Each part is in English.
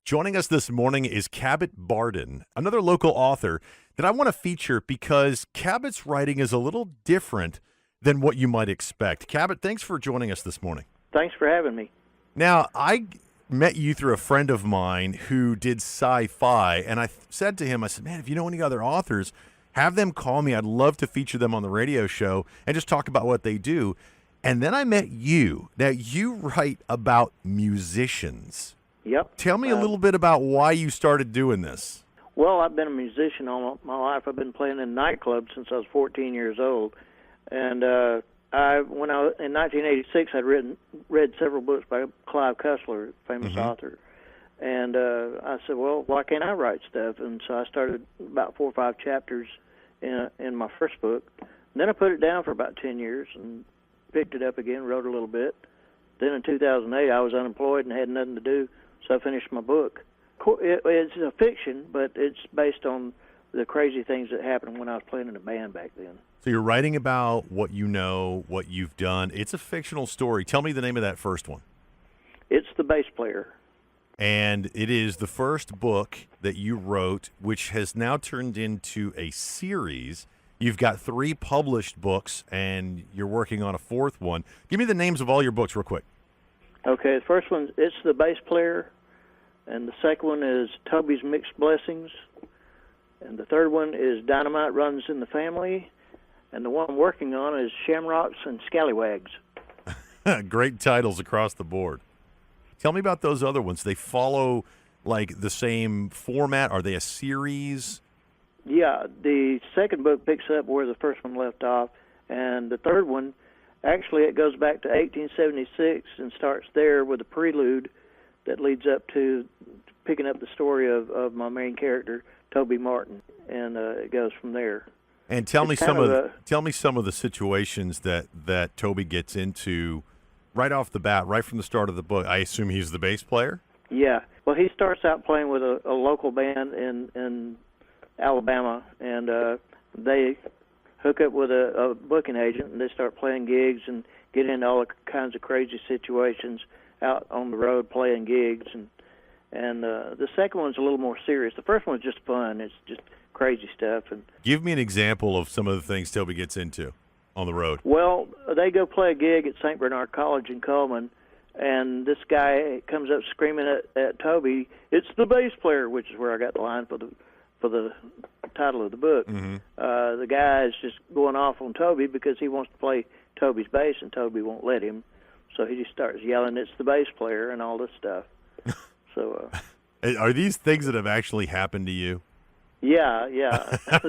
Joining us this morning is Cabot Barden, another local author that I want to feature because Cabot's writing is a little different than what you might expect. Cabot, thanks for joining us this morning. Thanks for having me. Now, I met you through a friend of mine who did sci-fi, and I said to him, I said, man, if you know any other authors, have them call me. I'd love to feature them on the radio show and just talk about what they do. And then I met you. Now, you write about musicians. Yep. Tell me a little bit about why you started doing this. Well, I've been a musician all my life. I've been playing in nightclubs since I was 14 years old. And in 1986, I'd read several books by Clive Cussler, famous author. And I said, well, why can't I write stuff? And so I started about 4 or 5 chapters in my first book. And then I put it down for about 10 years and picked it up again, wrote a little bit. Then in 2008, I was unemployed and had nothing to do. So I finished my book. It's a fiction, but it's based on the crazy things that happened when I was playing in a band back then. So you're writing about what you know, what you've done. It's a fictional story. Tell me the name of that first one. It's The Bass Player. And it is the first book that you wrote, which has now turned into a series. You've got 3 published books, and you're working on a 4th one. Give me the names of all your books real quick. Okay, the first one, it's The Bass Player. And the second one is Toby's Mixed Blessings. And the third one is Dynamite Runs in the Family. And the one I'm working on is Shamrocks and Scallywags. Great titles across the board. Tell me about those other ones. They follow, like, the same format? Are they a series? Yeah, the second book picks up where the first one left off. And the third one, actually, it goes back to 1876 and starts there with a prelude that leads up to picking up the story of my main character, Toby Martin, and it goes from there. And tell me some of the situations that Toby gets into right off the bat, right from the start of the book. I assume he's the bass player? Yeah. Well, he starts out playing with a local band in Alabama, and they hook up with a booking agent, and they start playing gigs and get into all kinds of crazy situations out on the road playing gigs, and the second one's a little more serious. The first one's just fun. It's just crazy stuff. And give me an example of some of the things Toby gets into on the road. Well, they go play a gig at St. Bernard College in Coleman, and this guy comes up screaming at Toby, "It's the bass player," which is where I got the line for the title of the book. The guy is just going off on Toby because he wants to play Toby's bass, and Toby won't let him. So he just starts yelling, "It's the bass player," and all this stuff. So, are these things that have actually happened to you? Yeah,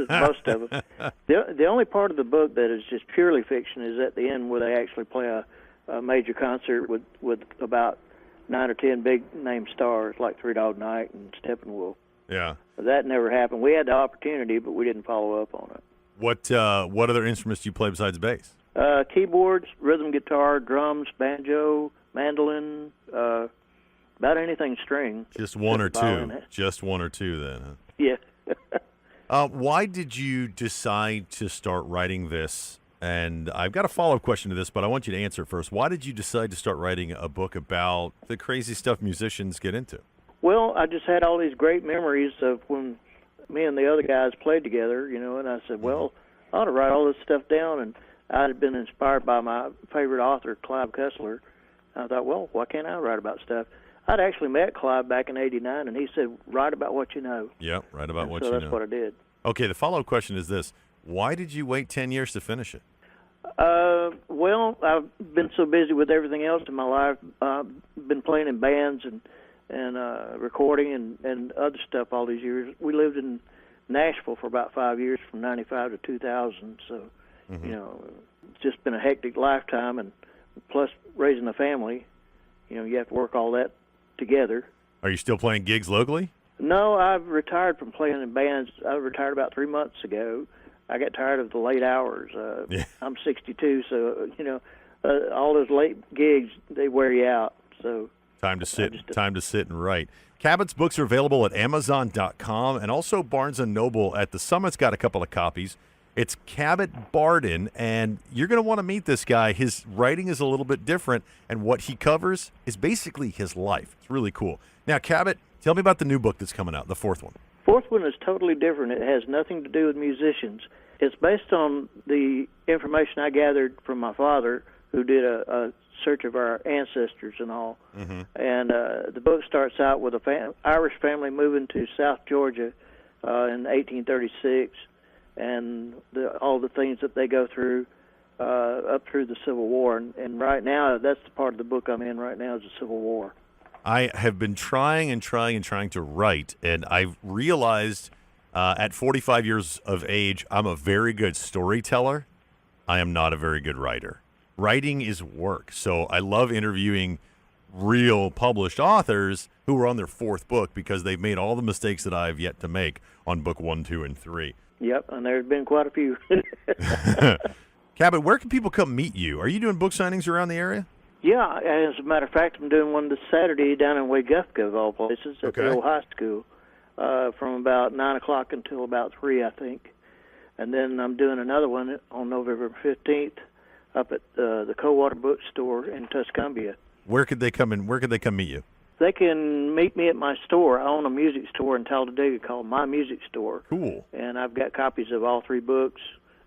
most of them. The only part of the book that is just purely fiction is at the end where they actually play a major concert with about 9 or 10 big name stars like Three Dog Night and Steppenwolf. Yeah. That never happened. We had the opportunity, but we didn't follow up on it. What other instruments do you play besides bass? Keyboards, rhythm guitar, drums, banjo, mandolin, about anything string. Just one or two. Just one or two then, huh? Yeah. Why did you decide to start writing this? And I've got a follow-up question to this, but I want you to answer it first. Why did you decide to start writing a book about the crazy stuff musicians get into? Well, I just had all these great memories of when me and the other guys played together, and I said, well, I ought to write all this stuff down. And I had been inspired by my favorite author, Clive Cussler. I thought, well, why can't I write about stuff? I'd actually met Clive back in '89, and he said, write about what you know. Yep, write about what you know. So that's what I did. Okay, the follow-up question is this. Why did you wait 10 years to finish it? Well, I've been so busy with everything else in my life. I've been playing in bands and recording and other stuff all these years. We lived in Nashville for about 5 years, from 95 to 2000, so it's just been a hectic lifetime, and plus raising a family, you have to work all that together. Are you still playing gigs locally? No, I've retired from playing in bands. I retired about 3 months ago. I got tired of the late hours. I'm 62, so all those late gigs, they wear you out. So time to sit and write. Cabot's books are available at Amazon.com and also Barnes & Noble at the Summit's got a couple of copies. It's Cabot Barden, and you're going to want to meet this guy. His writing is a little bit different, and what he covers is basically his life. It's really cool. Now, Cabot, tell me about the new book that's coming out, the fourth one. Fourth one is totally different. It has nothing to do with musicians. It's based on the information I gathered from my father, who did a search of our ancestors and all. Mm-hmm. And the book starts out with a Irish family moving to South Georgia in 1836, and all the things that they go through up through the Civil War. And right now, that's the part of the book I'm in right now, is the Civil War. I have been trying to write, and I've realized at 45 years of age, I'm a very good storyteller. I am not a very good writer. Writing is work, so I love interviewing real published authors who are on their fourth book because they've made all the mistakes that I've yet to make on book 1, 2, and 3. Yep, and there's been quite a few. Cabot, where can people come meet you? Are you doing book signings around the area? Yeah, as a matter of fact, I'm doing one this Saturday down in Weguffka, of all places, at the old high school, from about 9 o'clock until about 3, I think. And then I'm doing another one on November 15th up at the Coldwater Bookstore in Tuscumbia. Where could they come in? Where could they come meet you? They can meet me at my store. I own a music store in Talladega called My Music Store. Cool. And I've got copies of all 3 books,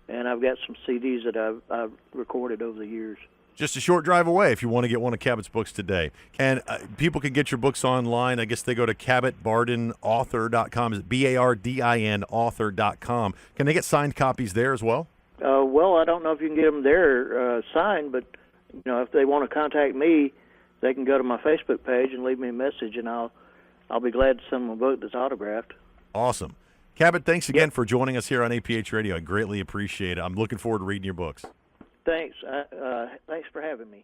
and I've got some CDs that I've recorded over the years. Just a short drive away if you want to get one of Cabot's books today. And people can get your books online. I guess they go to CabotBardenAuthor.com. Is it BARDIN author.com? Can they get signed copies there as well? Well, I don't know if you can get them there signed, but if they want to contact me, they can go to my Facebook page and leave me a message, and I'll be glad to send them a book that's autographed. Awesome. Cabot, thanks again for joining us here on APH Radio. I greatly appreciate it. I'm looking forward to reading your books. Thanks. Thanks for having me.